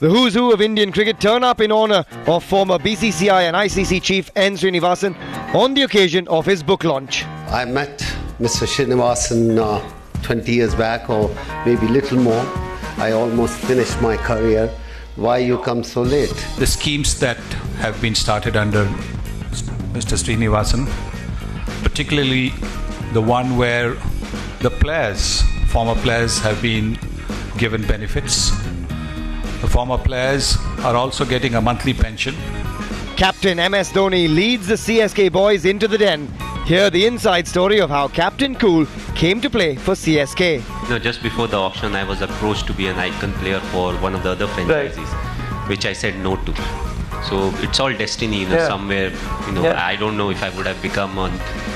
The who's who of Indian cricket turn up in honour of former BCCI and ICC chief N. Srinivasan on the occasion of his book launch. I met Mr. Srinivasan 20 years back, or maybe little more. I almost finished my career. Why you come so late? The schemes that have been started under Mr. Srinivasan, particularly the one where the players, former players, have been given benefits. The former players are also getting a monthly pension. Captain MS Dhoni leads the CSK boys into the den. Hear the inside story of how Captain Cool came to play for CSK. Just before the auction, I was approached to be an icon player for one of the other franchises, which I said no to. So it's all destiny, somewhere, I don't know if I would have become on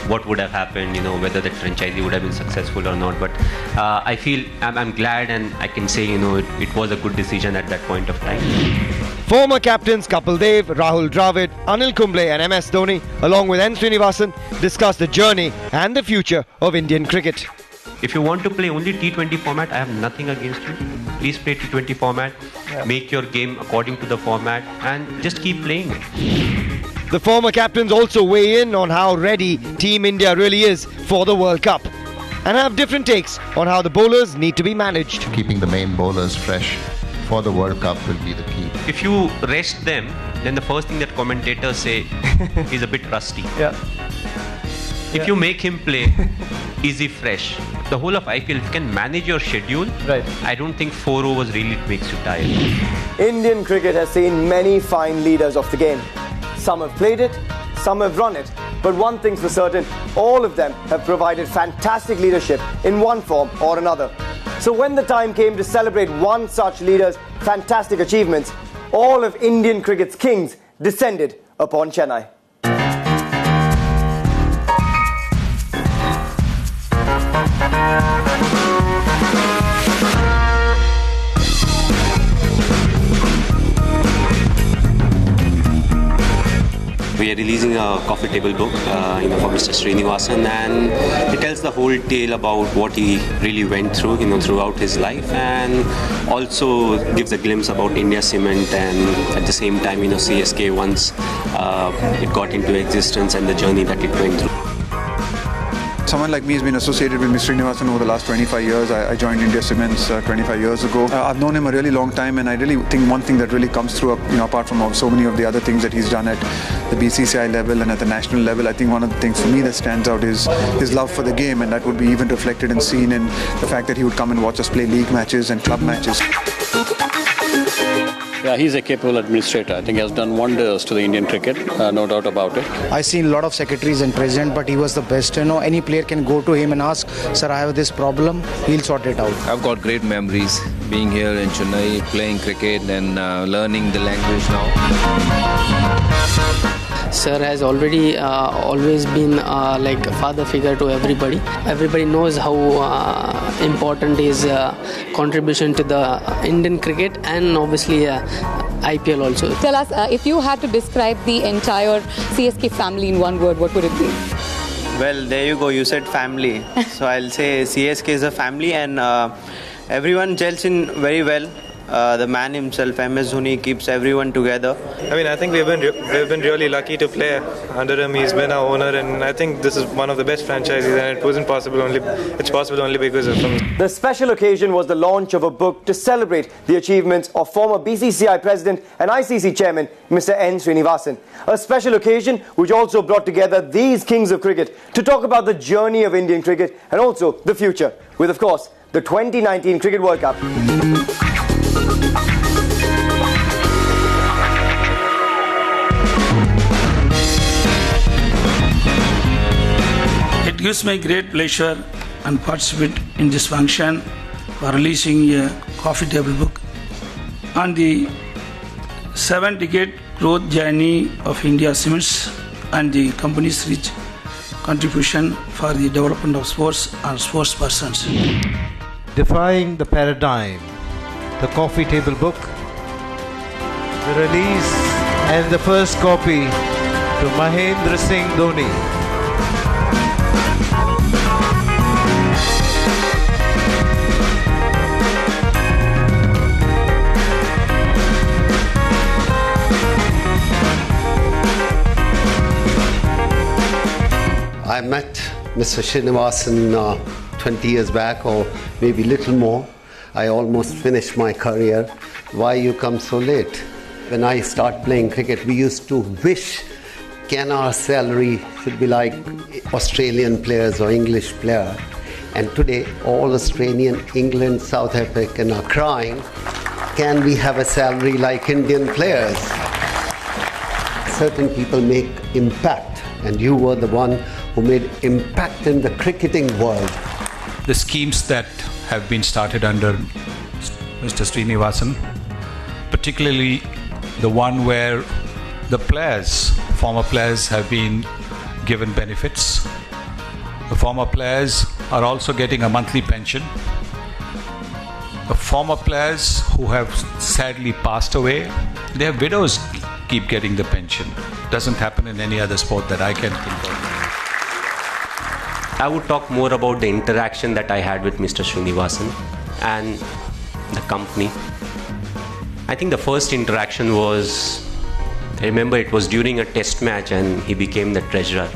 what would have happened, whether that franchisee would have been successful or not. But I feel I'm glad, and I can say, it was a good decision at that point of time. Former captains Kapil Dev, Rahul Dravid, Anil Kumble and MS Dhoni, along with N. Srinivasan, discuss the journey and the future of Indian cricket. If you want to play only T20 format, I have nothing against you. Please play T20 format, make your game according to the format, and just keep playing it. The former captains also weigh in on how ready Team India really is for the World Cup, and have different takes on how the bowlers need to be managed. Keeping the main bowlers fresh for the World Cup will be the key. If you rest them, then the first thing that commentators say is a bit rusty. If you make him play, is he fresh? The whole of IPL, if you can manage your schedule, I don't think 4 overs really makes you tired. Indian cricket has seen many fine leaders of the game. Some have played it, some have run it. But one thing's for certain, all of them have provided fantastic leadership in one form or another. So when the time came to celebrate one such leader's fantastic achievements, all of Indian cricket's kings descended upon Chennai. We are releasing a coffee table book, for Mr. Srinivasan, and it tells the whole tale about what he really went through, throughout his life, and also gives a glimpse about India Cement and at the same time, CSK once it got into existence and the journey that it went through. Someone like me has been associated with Mr. Srinivasan over the last 25 years. I joined India Cements 25 years ago. I've known him a really long time, and I really think one thing that really comes through, apart from so many of the other things that he's done at the BCCI level and at the national level, I think one of the things for me that stands out is his love for the game, and that would be even reflected and seen in the fact that he would come and watch us play league matches and club matches. Yeah, he's a capable administrator. I think he has done wonders to the Indian cricket, no doubt about it. I've seen a lot of secretaries and president, but he was the best. Any player can go to him and ask, sir, I have this problem. He'll sort it out. I've got great memories being here in Chennai, playing cricket and learning the language now. Sir has already always been like a father figure to everybody. Everybody knows how important his contribution to the Indian cricket and obviously IPL also. Tell us, if you had to describe the entire CSK family in one word, what would it be? Well, there you go. You said family. So I'll say CSK is a family, and everyone gels in very well. The man himself, MS Dhoni, keeps everyone together. I think we've been really lucky to play under him. He's been our owner, and I think this is one of the best franchises, and it's possible only because of him. The special occasion was the launch of a book to celebrate the achievements of former BCCI President and ICC Chairman Mr. N. Srinivasan. A special occasion which also brought together these kings of cricket to talk about the journey of Indian cricket and also the future, with of course the 2019 Cricket World Cup. It gives me great pleasure and participate in this function for releasing a coffee table book on the 7-decade growth journey of India Cements and the company's rich contribution for the development of sports and sports persons. Defying the paradigm, the coffee table book, the release and the first copy to Mahendra Singh Dhoni. I met Mr. Srinivasan 20 years back, or maybe little more. I almost finished my career. Why you come so late? When I start playing cricket, we used to wish can our salary should be like Australian players or English player. And today, all Australian, England, South African are crying, can we have a salary like Indian players? Certain people make impact, and you were the one who made impact in the cricketing world. The schemes that have been started under Mr. Srinivasan, particularly the one where the players, former players, have been given benefits. The former players are also getting a monthly pension. The former players who have sadly passed away, their widows keep getting the pension. Doesn't happen in any other sport that I can think of. I would talk more about the interaction that I had with Mr. Srinivasan and the company. I think the first interaction was, I remember it was during a test match and he became the treasurer.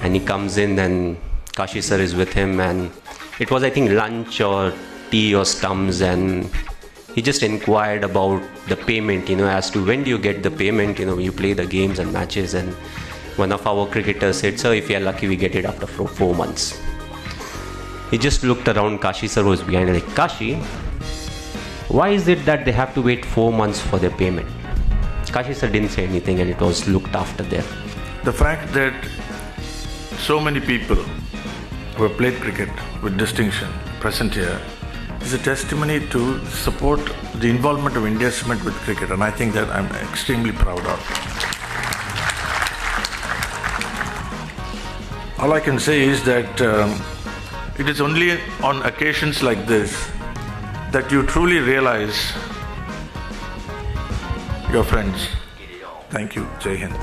And he comes in and Kashi sir is with him, and it was, I think, lunch or tea or stumps, and he just inquired about the payment, as to when do you get the payment, you play the games and matches. And one of our cricketers said, sir, if you are lucky, we get it after 4 months. He just looked around. Kashi sir was behind, like, Kashi, why is it that they have to wait 4 months for their payment? Kashi sir didn't say anything, and it was looked after there. The fact that so many people who have played cricket with distinction present here is a testimony to support the involvement of India Cement with cricket, and I think that I'm extremely proud of. All I can say is that it is only on occasions like this that you truly realize your friends. Thank you. Jai Hind.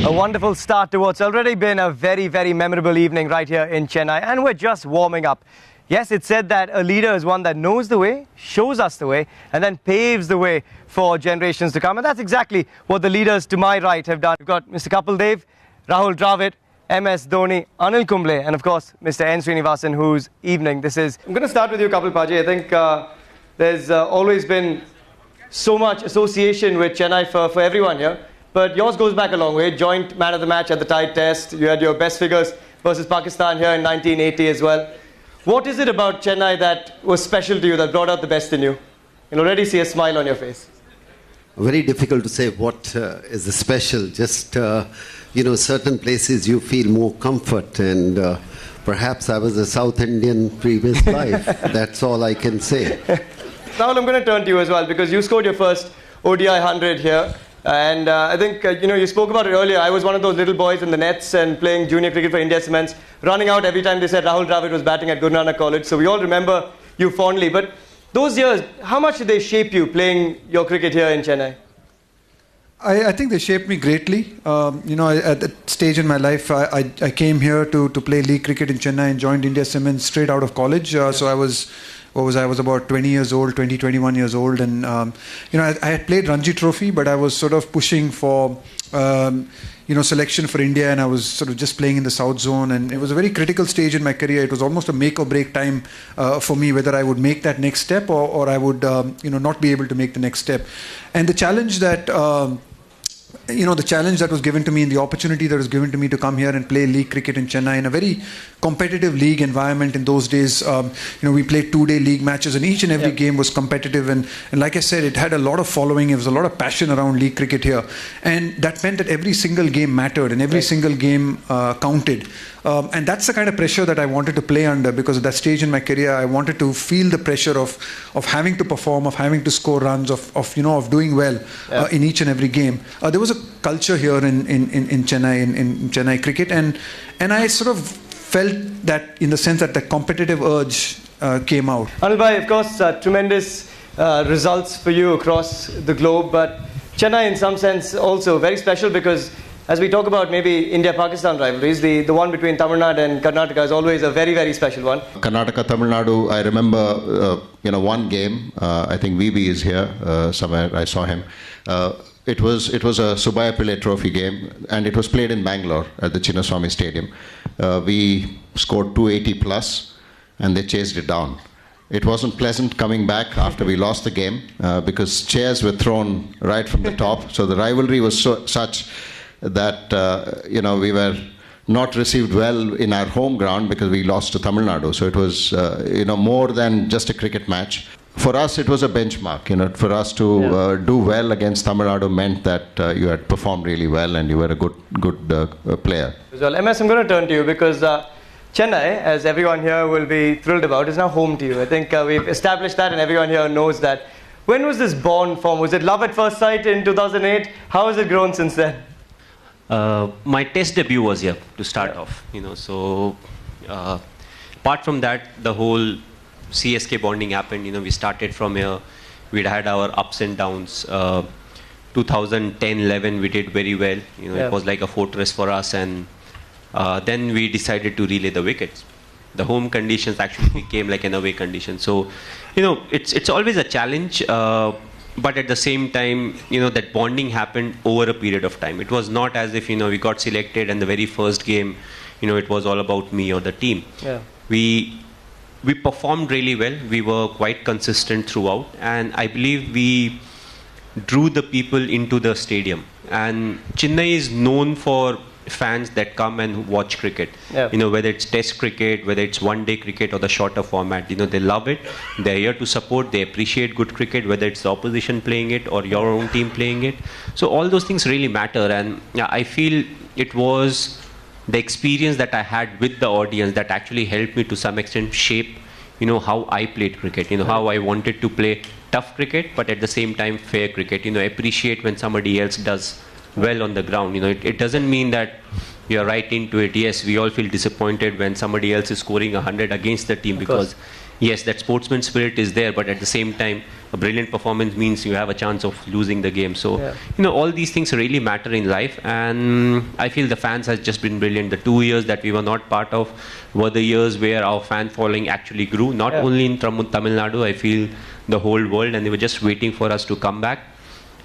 A wonderful start to what's already been a very, very memorable evening right here in Chennai, and we're just warming up. Yes, it's said that a leader is one that knows the way, shows us the way, and then paves the way for generations to come. And that's exactly what the leaders to my right have done. We've got Mr. Kapil Dev, Rahul Dravid, MS Dhoni, Anil Kumble, and of course, Mr. N. Srinivasan, whose evening this is. I'm going to start with you, Kapil Paji. I think there's always been so much association with Chennai for everyone here. But yours goes back a long way. Joint man of the match at the Tide Test. You had your best figures versus Pakistan here in 1980 as well. What is it about Chennai that was special to you, that brought out the best in you? You can already see a smile on your face. Very difficult to say what is special. Just, certain places you feel more comfort, and perhaps I was a South Indian previous life. That's all I can say. Rahul, I'm going to turn to you as well, because you scored your first ODI 100 here. And I think, you spoke about it earlier. I was one of those little boys in the nets and playing junior cricket for India Cements, running out every time they said Rahul Dravid was batting at Guru Nanak College. So we all remember you fondly. But those years, how much did they shape you playing your cricket here in Chennai? I think they shaped me greatly. At that stage in my life, I came here to play league cricket in Chennai and joined India Cements straight out of college. So I was about 20 years old, 21 years old. And, I had played Ranji Trophy, but I was sort of pushing for, selection for India. And I was sort of just playing in the South Zone. And it was a very critical stage in my career. It was almost a make or break time for me, whether I would make that next step or I would, not be able to make the next step. And the challenge that... the challenge that was given to me and the opportunity that was given to me to come here and play league cricket in Chennai in a very competitive league environment in those days. We played 2-day league matches, and each and every game was competitive. And like I said, it had a lot of following. There was a lot of passion around league cricket here. And that meant that every single game mattered and every single game counted. And that's the kind of pressure that I wanted to play under, because at that stage in my career, I wanted to feel the pressure of having to perform, of having to score runs, of doing well in each and every game. There was a culture here in Chennai, in Chennai cricket, and I sort of felt that in the sense that the competitive urge came out. Anil bhai, of course, tremendous results for you across the globe, but Chennai in some sense also very special because As we talk about maybe India-Pakistan rivalries, the one between Tamil Nadu and Karnataka is always a very, very special one. Karnataka, Tamil Nadu, I remember, one game, I think VB is here somewhere, I saw him. It was a Subaya Pillai Trophy game, and it was played in Bangalore at the Chinnaswamy Stadium. We scored 280 plus, and they chased it down. It wasn't pleasant coming back after we lost the game because chairs were thrown right from the top. So the rivalry was such that we were not received well in our home ground because we lost to Tamil Nadu. So it was more than just a cricket match. For us, it was a benchmark. For us to do well against Tamil Nadu meant that you had performed really well and you were a good player. Well, MS, I'm going to turn to you because Chennai, as everyone here will be thrilled about, is now home to you. I think we've established that and everyone here knows that. When was this bond formed? Was it love at first sight in 2008? How has it grown since then? My test debut was here to start off, so apart from that, the whole CSK bonding happened. We started from here. We'd had our ups and downs. 2010-11, we did very well. It was like a fortress for us, and then we decided to relay the wickets. The home conditions actually became like an away condition. So, it's always a challenge. But at the same time, that bonding happened over a period of time. It was not as if, we got selected and the very first game, it was all about me or the team. Yeah. We performed really well. We were quite consistent throughout. And I believe we drew the people into the stadium. And Chennai is known for fans that come and watch cricket. Yeah. Whether it's test cricket, whether it's one-day cricket or the shorter format, they love it. They're here to support. They appreciate good cricket, whether it's the opposition playing it or your own team playing it. So all those things really matter, and I feel it was the experience that I had with the audience that actually helped me to some extent shape how I played cricket, how I wanted to play tough cricket but at the same time fair cricket, appreciate when somebody else does well on the ground. It doesn't mean that you're right into it. Yes, we all feel disappointed when somebody else is scoring 100 against the team because, yes, that sportsman spirit is there, but at the same time, a brilliant performance means you have a chance of losing the game. So, all these things really matter in life, and I feel the fans has just been brilliant. The 2 years that we were not part of were the years where our fan following actually grew, not only in Tamil Nadu, I feel the whole world, and they were just waiting for us to come back.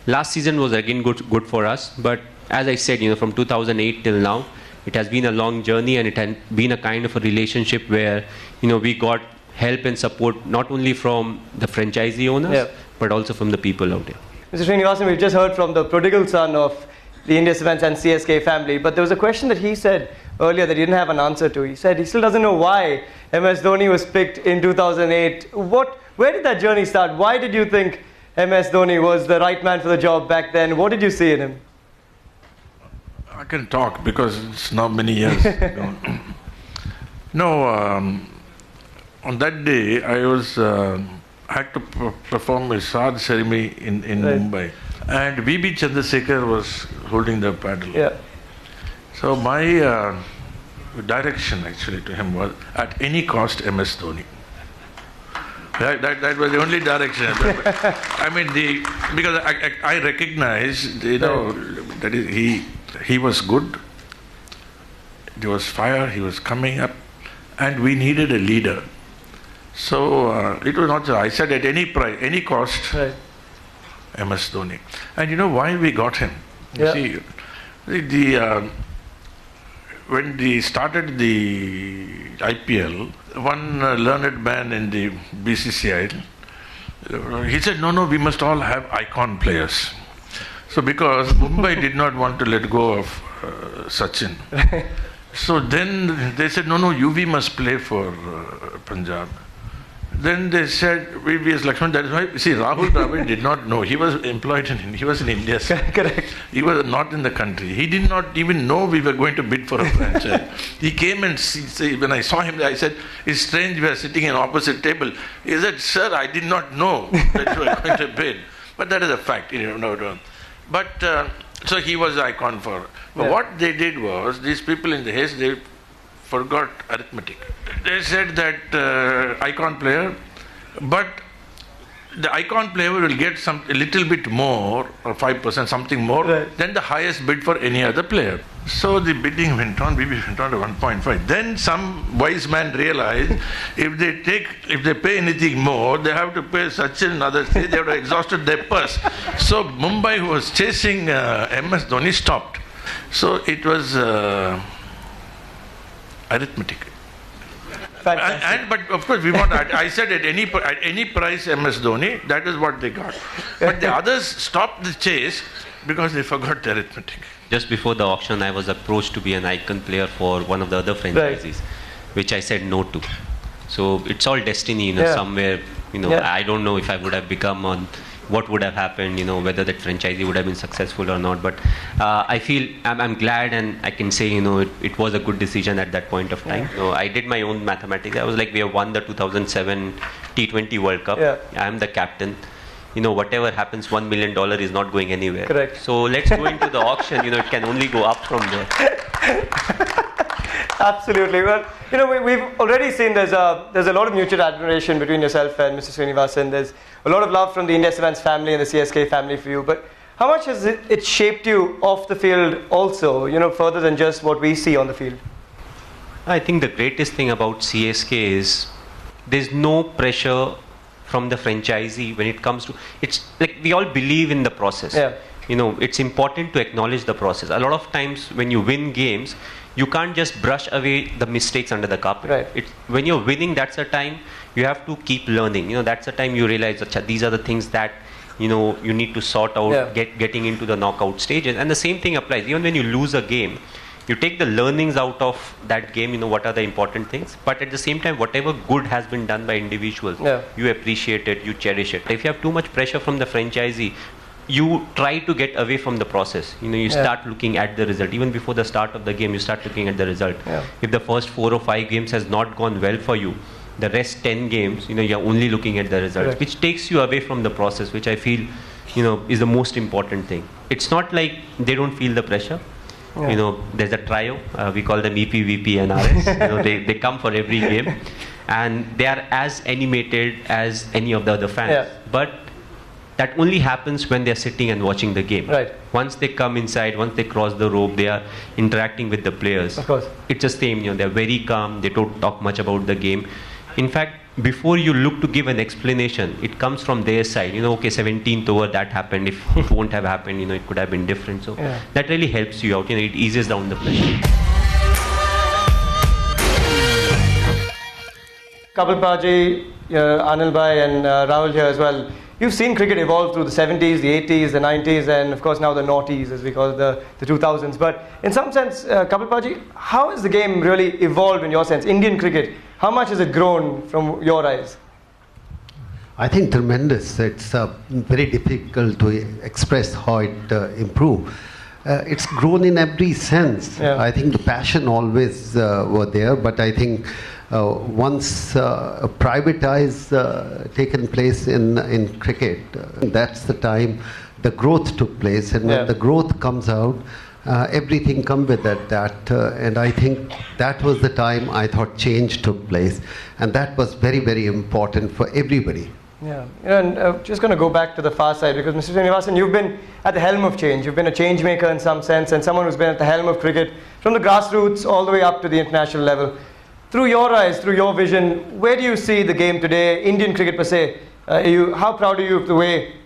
Last season was again good for us, but as I said, from 2008 till now, it has been a long journey, and it has been a kind of a relationship where, we got help and support not only from the franchisee owners, but also from the people out there. Mr. Srinivasan, we've just heard from the prodigal son of the India Cements and CSK family, but there was a question that he said earlier that he didn't have an answer to. He said he still doesn't know why MS Dhoni was picked in 2008. Where did that journey start? Why did you think MS Dhoni was the right man for the job back then? What did you see in him? I can talk because it's not many years ago. No, on that day I had to perform a Saad ceremony in Mumbai, and VB Chandrasekhar was holding the paddle. Yeah. So my direction actually to him was, at any cost, MS Dhoni. That was the only direction. I mean, because I recognized, that he was good. There was fire. He was coming up, and we needed a leader. So it was not. I said at any price, any cost, MS Dhoni. And you know why we got him? You see, when they started the IPL, one learned man in the BCCI, he said, no, we must all have icon players. So because Mumbai did not want to let go of Sachin, so then they said, no, UV must play for Punjab. Then they said, VVS Lakshman, that is why, see, Rahul Dravid did not know. He was employed he was in India. Correct. He was not in the country. He did not even know we were going to bid for a franchise. He came and when I saw him, I said, it's strange we are sitting in opposite table. He said, sir, I did not know that you were going to bid. But that is a fact. But, so he was the icon for. But what they did was, these people in the haste, they forgot arithmetic. They said that icon player, but the icon player will get a little bit more, or 5%, something more, than the highest bid for any other player. So the bidding went on, maybe went on to 1.5. Then some wise man realized if they pay anything more, they have to pay such another stage, they have to exhausted their purse. So Mumbai, who was chasing MS Dhoni, stopped. So it was arithmetic. But of course, we want. I said at any price, MS Dhoni, that is what they got. But the others stopped the chase because they forgot the arithmetic. Just before the auction, I was approached to be an icon player for one of the other franchises, which I said no to. So it's all destiny, somewhere. I don't know if I would have become on. What would have happened, whether that franchisee would have been successful or not. But I feel I'm glad, and I can say, it was a good decision at that point of time. I did my own mathematics. I was like, we have won the 2007 T20 World Cup. I am the captain. Whatever happens, $1 million is not going anywhere. Correct. So let's go into the auction. It can only go up from there. Absolutely. Well, we've already seen there's a lot of mutual admiration between yourself and Mr. Srinivasan. There's a lot of love from the India Sevens family and the CSK family for you. But how much has it shaped you off the field also, further than just what we see on the field? I think the greatest thing about CSK is there's no pressure from the franchisee when it comes to, it's like we all believe in the process. It's important to acknowledge the process. A lot of times when you win games, you can't just brush away the mistakes under the carpet. When you're winning, that's the time you have to keep learning. That's the time you realize that these are the things that you need to sort out, getting into the knockout stage. And the same thing applies. Even when you lose a game, you take the learnings out of that game, what are the important things. But at the same time, whatever good has been done by individuals, you appreciate it, you cherish it. If you have too much pressure from the franchisee, you try to get away from the process. You start looking at the result. Even before the start of the game, you start looking at the result. If the first 4 or 5 games has not gone well for you, the rest 10 games, you're only looking at the results, which takes you away from the process, which I feel, is the most important thing. It's not like they don't feel the pressure. There's a trio. We call them EP, VP, and RS. They come for every game, and they are as animated as any of the other fans. But that only happens when they're sitting and watching the game. Once they come inside, once they cross the rope, they are interacting with the players. Of course. It's the same, they're very calm, they don't talk much about the game. In fact, before you look to give an explanation, it comes from their side. Okay, 17th over, that happened. If it won't have happened, it could have been different. So that really helps you out. It eases down the pressure. Kapil Paji, Anil Bhai and Rahul here as well. You've seen cricket evolve through the 70s, the 80s, the 90s, and of course now the noughties, as we call it, the 2000s. But in some sense, Kapil Paji, how has the game really evolved in your sense? Indian cricket, how much has it grown from your eyes? I think tremendous. It's very difficult to express how it improved. It's grown in every sense. I think the passion always were there, but I think once privatize taken place in cricket, that's the time the growth took place, and when the growth comes out, everything comes with that. And I think that was the time I thought change took place, and that was very, very important for everybody. And just going to go back to the far side, because Mr. Srinivasan, you've been at the helm of change. You've been a change maker in some sense, and someone who's been at the helm of cricket from the grassroots all the way up to the international level. Through your eyes, through your vision, where do you see the game today, Indian cricket per se? How proud are you of the way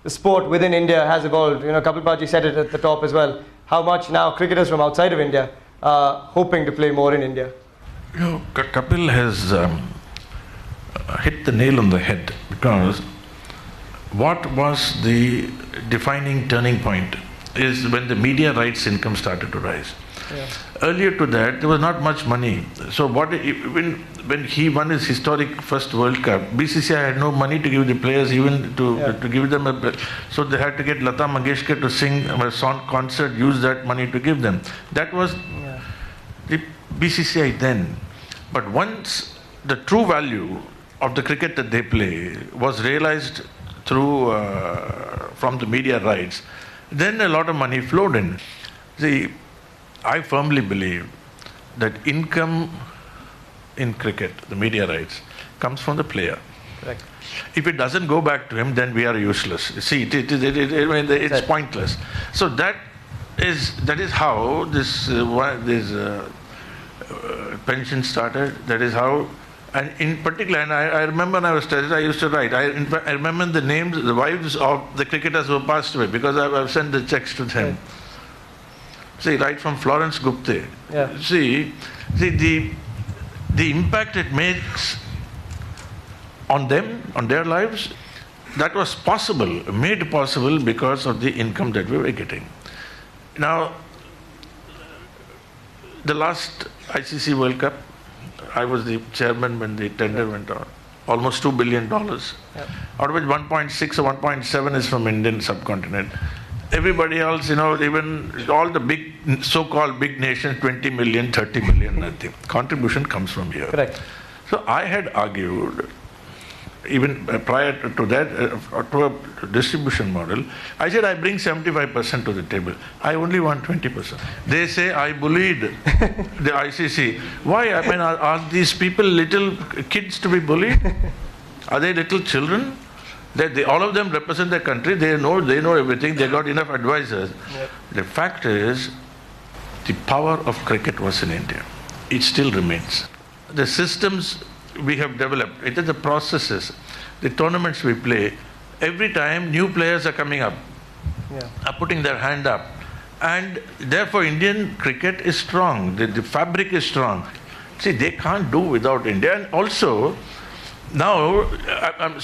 the sport within India has evolved? Kapil Paji said it at the top as well. How much now cricketers from outside of India are hoping to play more in India? Kapil has hit the nail on the head, because what was the defining turning point is when the media rights income started to rise. Earlier to that, there was not much money. So when he won his historic first World Cup, BCCI had no money to give the players, even to give them so they had to get Lata Mangeshkar to sing a song concert, use that money to give them. That was the BCCI then. But once the true value of the cricket that they play was realized through from the media rights, then a lot of money flowed in. See, I firmly believe that income in cricket, the media rights, comes from the player. Correct. If it doesn't go back to him, then we are useless. See, it's pointless. So that is how this pension started. That is how, and in particular, and I remember when I was studying, I used to write. I remember the names, the wives of the cricketers who passed away, because I've sent the checks to them. Right. See, right from Florence Gupte. Yeah. See the impact it makes on them, on their lives, that was made possible because of the income that we were getting. Now, the last ICC World Cup, I was the chairman when the tender went on. Almost $2 billion. Yep. Out of which 1.6 or 1.7 is from Indian subcontinent. Everybody else, even all the big, so-called big nations, 20 million, 30 million, nothing. Contribution comes from here. Correct. So I had argued, even prior to that, to a distribution model, I said I bring 75% to the table. I only want 20%. They say I bullied the ICC. Why? I mean, are these people little kids to be bullied? Are they little children? All of them represent their country. They know everything. They got enough advisors. Yep. The fact is, the power of cricket was in India. It still remains. The systems we have developed, it is the processes, the tournaments we play, every time new players are coming up, are putting their hand up. And therefore Indian cricket is strong, the fabric is strong. See, they can't do without India. And also, now, I'm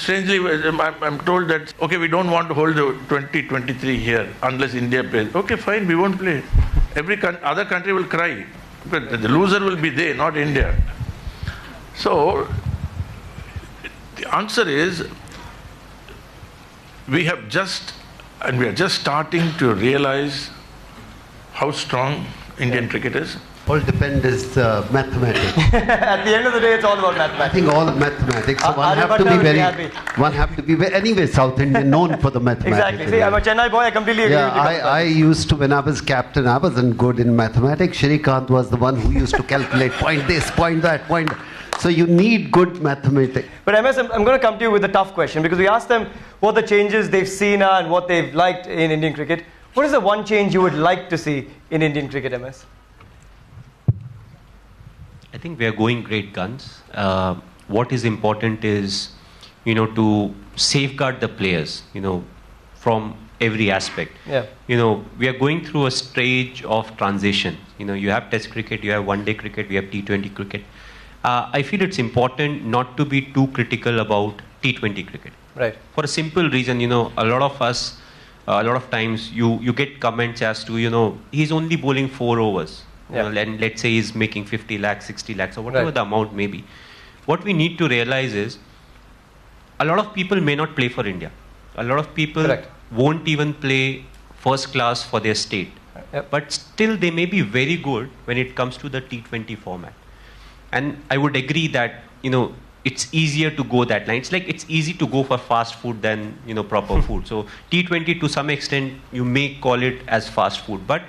told that, okay, we don't want to hold the 2023 here unless India plays. Okay, fine, we won't play. Every other country will cry. But the loser will be they, not India. So, the answer is, we are just starting to realize how strong Indian cricket is. All depends mathematics. At the end of the day, it's all about mathematics. I think all mathematics. So one have to be very, anyway, South Indian, known for the mathematics. Exactly. See, I'm a Chennai boy. I completely agree with you. I used to, when I was captain, I wasn't good in mathematics. Shrikant was the one who used to calculate point this, point that, point. So you need good mathematics. But MS, I'm going to come to you with a tough question, because we asked them what the changes they've seen are and what they've liked in Indian cricket. What is the one change you would like to see in Indian cricket, MS? I think we are going great guns. What is important is, to safeguard the players, from every aspect. Yeah. We are going through a stage of transition. You have Test cricket, you have one-day cricket, we have T20 cricket. I feel it's important not to be too critical about T20 cricket. Right. For a simple reason, a lot of us, a lot of times you get comments as to, he's only bowling 4 overs. Yeah. And let's say he's making 50 lakhs, 60 lakhs, or whatever the amount may be. What we need to realize is, a lot of people may not play for India. A lot of people won't even play first class for their state. Yep. But still they may be very good when it comes to the T20 format. And I would agree that, it's easier to go that line. It's like it's easy to go for fast food than, proper food. So T20 to some extent, you may call it as fast food. But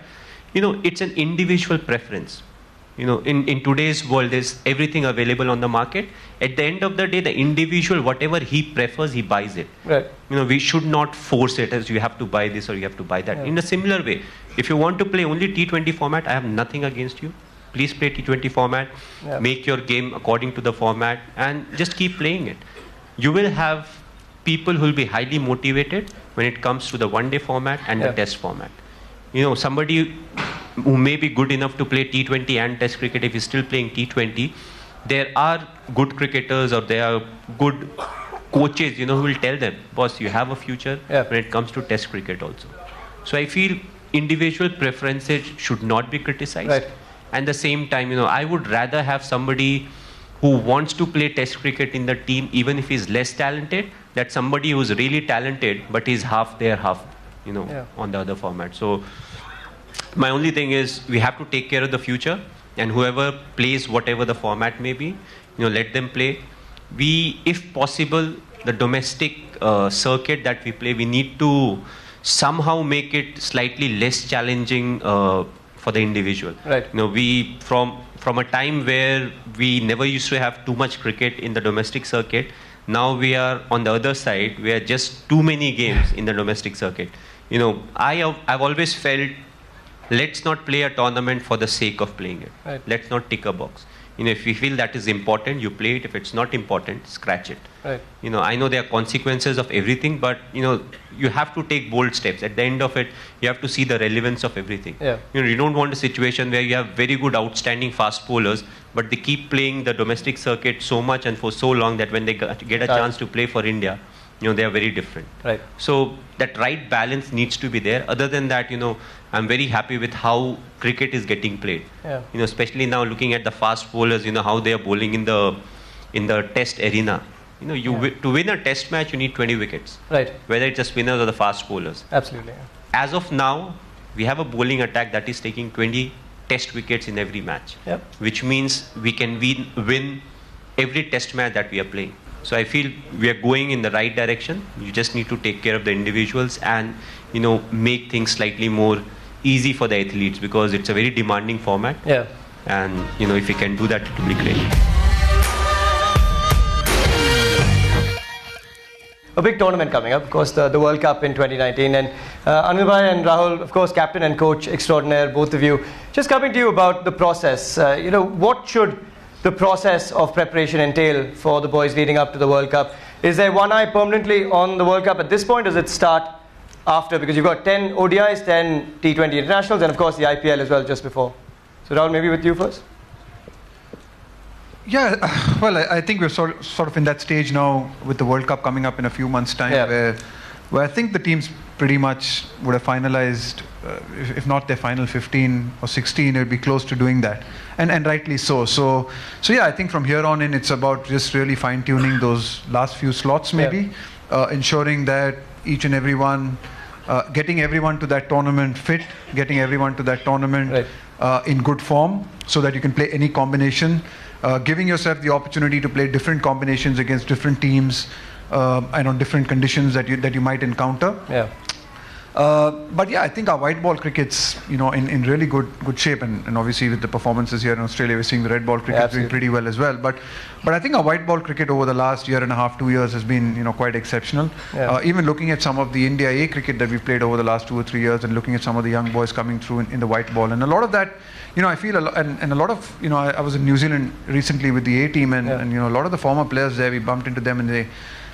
it's an individual preference. In today's world, there's everything available on the market. At the end of the day, the individual, whatever he prefers, he buys it. Right. We should not force it as you have to buy this or you have to buy that. Yeah. In a similar way, if you want to play only T20 format, I have nothing against you. Please play T20 format, make your game according to the format, and just keep playing it. You will have people who will be highly motivated when it comes to the one-day format and the test format. Somebody who may be good enough to play T20 and Test cricket, if he's still playing T20, there are good cricketers or there are good coaches, who will tell them, boss, you have a future when it comes to Test cricket also. So I feel individual preferences should not be criticized. Right. At the same time, I would rather have somebody who wants to play Test cricket in the team, even if he's less talented, than somebody who's really talented, but he's half there, half on the other format. So my only thing is, we have to take care of the future, and whoever plays whatever the format may be, let them play. We, if possible, the domestic circuit that we play, we need to somehow make it slightly less challenging for the individual. Right. We from a time where we never used to have too much cricket in the domestic circuit, Now we are on the other side. We are just too many games in the domestic circuit. I've always felt, let's not play a tournament for the sake of playing it. Right. Let's not tick a box. If you feel that is important, you play it. If it's not important, scratch it. Right. I know there are consequences of everything, but you have to take bold steps. At the end of it, you have to see the relevance of everything. Yeah. You don't want a situation where you have very good, outstanding fast bowlers, but they keep playing the domestic circuit so much and for so long that when they get a chance to play for India, they are very different. Right. So that right balance needs to be there. Other than that, I'm very happy with how cricket is getting played. Yeah. Especially now looking at the fast bowlers, how they are bowling in the test arena. To win a test match, you need 20 wickets. Right. Whether it's the spinners or the fast bowlers. Absolutely. Yeah. As of now, we have a bowling attack that is taking 20 test wickets in every match. Yep. Which means we can win every test match that we are playing. So I feel we are going in the right direction. You just need to take care of the individuals and, make things slightly more easy for the athletes, because it's a very demanding format. Yeah. And, if you can do that, it will be great. A big tournament coming up, of course, the World Cup in 2019. And Anil Bhai and Rahul, of course, captain and coach extraordinaire, both of you. Just coming to you about the process. What should the process of preparation entail for the boys leading up to the World Cup? Is there one eye permanently on the World Cup at this point? Does it start after? Because you've got 10 ODIs, 10 T20 internationals, and of course the IPL as well just before. So Rahul, maybe with you first. Yeah, well, I think we're sort of in that stage now with the World Cup coming up in a few months' time, where I think the teams pretty much would have finalized, if not their final 15 or 16, it would be close to doing that, and rightly so. So yeah, I think from here on in, it's about just really fine-tuning those last few slots, maybe, ensuring that each and everyone, getting everyone to that tournament fit, getting everyone to that tournament in good form, so that you can play any combination. Giving yourself the opportunity to play different combinations against different teams and on different conditions that you might encounter. Yeah. But yeah, I think our white ball cricket's in really good shape, and obviously with the performances here in Australia, we're seeing the red ball cricket doing pretty well as well. But I think our white ball cricket over the last year and a half, 2 years has been quite exceptional. Yeah. Even looking at some of the India A cricket that we've played over the last 2 or 3 years, and looking at some of the young boys coming through in the white ball, and a lot of that. I feel and a lot of, I was in New Zealand recently with the A team, and a lot of the former players there, we bumped into them, and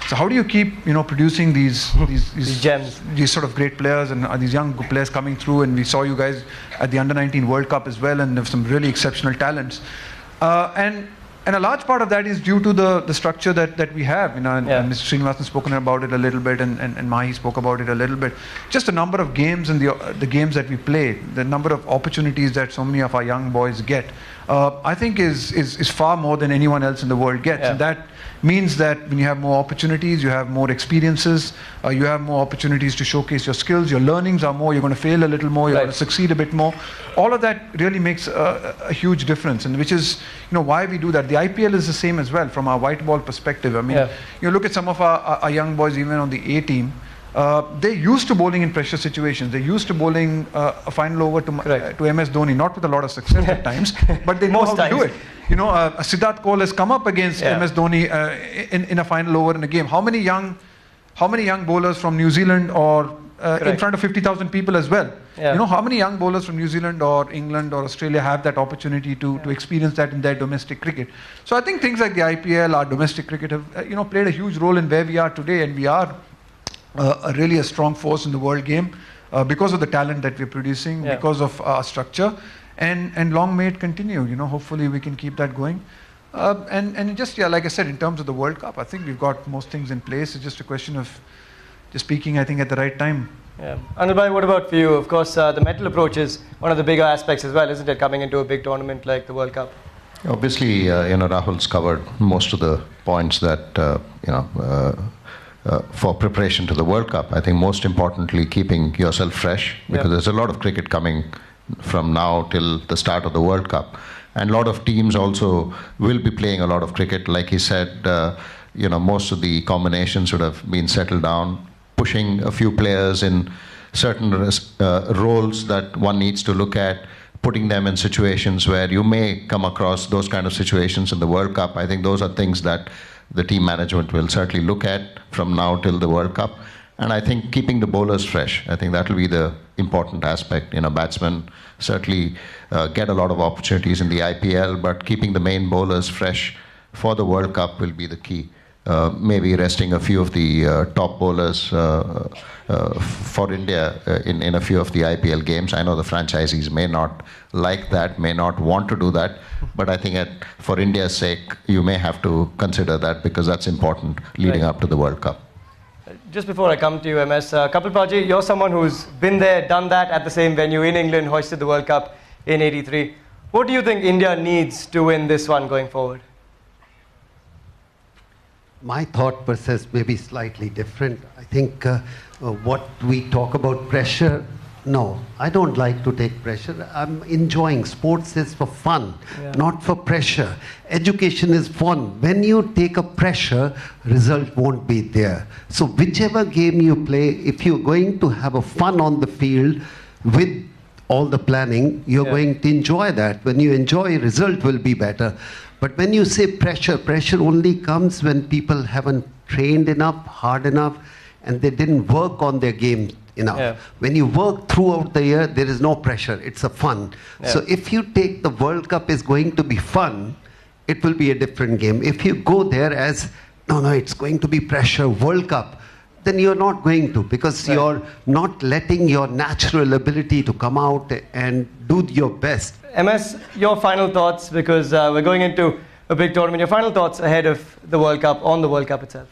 so how do you keep, producing these gems, these sort of great players, and these young players coming through? And we saw you guys at the Under-19 World Cup as well, and have some really exceptional talents. And a large part of that is due to the structure that we have. And Mr. Srinivasan spoken about it a little bit, and Mahi spoke about it a little bit. Just the number of games and the games that we play, the number of opportunities that so many of our young boys get, I think is far more than anyone else in the world gets. Yeah. And that means that when you have more opportunities, you have more experiences, you have more opportunities to showcase your skills, your learnings are more, you're going to fail a little more, you're going to succeed a bit more. All of that really makes a huge difference, and which is why we do that. The IPL is the same as well from our white ball perspective. I mean, you look at some of our young boys even on the A team, they're used to bowling in pressure situations. They're used to bowling a final over to MS Dhoni, not with a lot of success at times, but they know how to do it. Siddharth Kaul has come up against MS Dhoni in a final over in a game. How many young bowlers from New Zealand or in front of 50,000 people as well? How many young bowlers from New Zealand or England or Australia have that opportunity to experience that in their domestic cricket? So I think things like the IPL, our domestic cricket have played a huge role in where we are today, and we are really a strong force in the world game because of the talent that we're producing, because of our structure. And long may it continue. Hopefully we can keep that going. And just like I said, in terms of the World Cup, I think we've got most things in place. It's just a question of just speaking, I think, at the right time. Yeah. Anil Bhai, what about for you? Of course, the mental approach is one of the bigger aspects as well, isn't it? Coming into a big tournament like the World Cup. Obviously, Rahul's covered most of the points that for preparation to the World Cup. I think most importantly, keeping yourself fresh, because there's a lot of cricket coming from now till the start of the World Cup. And a lot of teams also will be playing a lot of cricket. Like he said, most of the combinations would have been settled down, pushing a few players in certain roles that one needs to look at, putting them in situations where you may come across those kind of situations in the World Cup. I think those are things that the team management will certainly look at from now till the World Cup. And I think keeping the bowlers fresh, I think that will be the important aspect. Batsmen certainly get a lot of opportunities in the IPL, but keeping the main bowlers fresh for the World Cup will be the key. Maybe resting a few of the top bowlers for India in a few of the IPL games. I know the franchisees may not like that, may not want to do that, but I think for India's sake, you may have to consider that because that's important leading up to the World Cup. Just before I come to you, MS, Kapil Paji, you're someone who's been there, done that at the same venue in England, hoisted the World Cup in '83. What do you think India needs to win this one going forward? My thought process may be slightly different. I think what we talk about pressure, no, I don't like to take pressure. I'm enjoying. Sports is for fun, not for pressure. Education is fun. When you take a pressure, result won't be there. So whichever game you play, if you're going to have a fun on the field with all the planning, you're going to enjoy that. When you enjoy, result will be better. But when you say pressure, pressure only comes when people haven't trained enough, hard enough, and they didn't work on their game enough. Yeah. When you work throughout the year, there is no pressure. It's a fun. Yeah. So if you take the World Cup is going to be fun, it will be a different game. If you go there as, no, it's going to be pressure, World Cup, then you're not going to, because you're not letting your natural ability to come out and do your best. MS, your final thoughts, because we're going into a big tournament. Your final thoughts ahead of the World Cup, on the World Cup itself.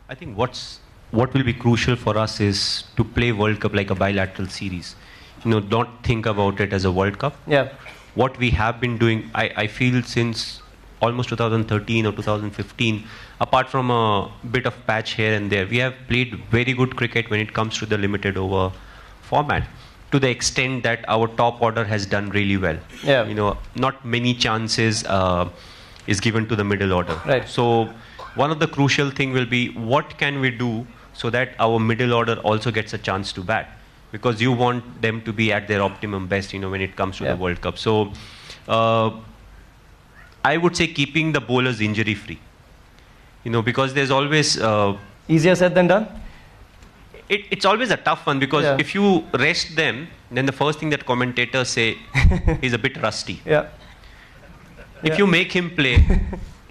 I think what will be crucial for us is to play World Cup like a bilateral series. Don't think about it as a World Cup. Yeah. What we have been doing, I feel since almost 2013 or 2015, apart from a bit of patch here and there, we have played very good cricket when it comes to the limited over format, to the extent that our top order has done really well. Yeah. Not many chances is given to the middle order. Right. So one of the crucial thing will be, what can we do so that our middle order also gets a chance to bat? Because you want them to be at their optimum best, when it comes to the World Cup. So I would say keeping the bowlers injury free. Because there's always... easier said than done? It's always a tough one, because if you rest them, then the first thing that commentators say is a bit rusty. Yeah. If you make him play,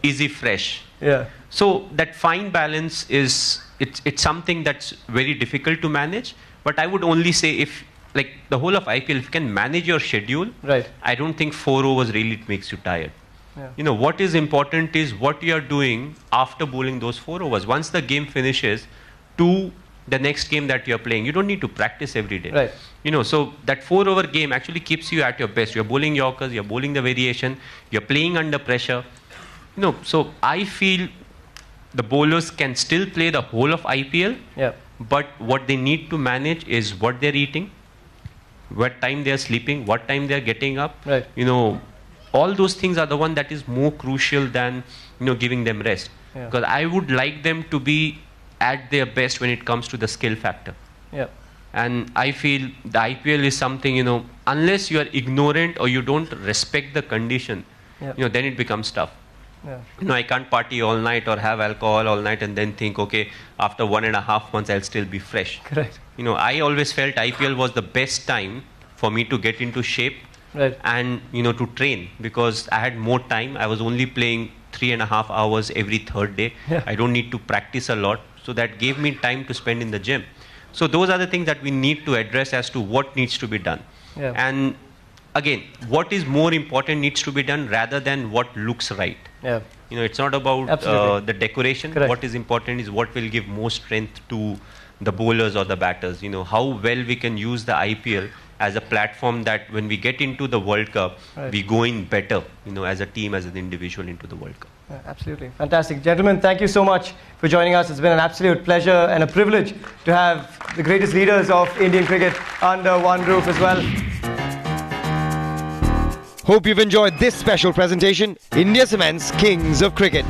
is he fresh? Yeah. So that fine balance is, it's something that's very difficult to manage. But I would only say, if like the whole of IPL, if you can manage your schedule, right, I don't think 4 overs really makes you tired. Yeah. What is important is what you are doing after bowling those 4 overs. Once the game finishes, to the next game that you're playing, you don't need to practice every day. Right. So that 4 over game actually keeps you at your best. You're bowling Yorkers, you're bowling the variation, you're playing under pressure. So I feel the bowlers can still play the whole of IPL, but what they need to manage is what they're eating, what time they're sleeping, what time they're getting up. Right. All those things are the one that is more crucial than, giving them rest. Because I would like them to be at their best when it comes to the skill factor. Yeah. And I feel the IPL is something, unless you are ignorant or you don't respect the condition, then it becomes tough. Yeah. I can't party all night or have alcohol all night and then think, okay, after 1.5 months I'll still be fresh. Correct. I always felt IPL was the best time for me to get into shape. Right. And to train, because I had more time. I was only playing 3.5 hours every third day. I don't need to practice a lot, so that gave me time to spend in the gym. So those are the things that we need to address as to what needs to be done. And again, what is more important needs to be done rather than what looks right. It's not about the decoration. Correct. What is important is what will give more strength to the bowlers or the batters. How well we can use the IPL as a platform that when we get into the World Cup, we go in better, as a team, as an individual into the World Cup. Absolutely. Fantastic. Gentlemen, thank you so much for joining us. It's been an absolute pleasure and a privilege to have the greatest leaders of Indian cricket under one roof as well. Hope you've enjoyed this special presentation, India Cement's Kings of Cricket.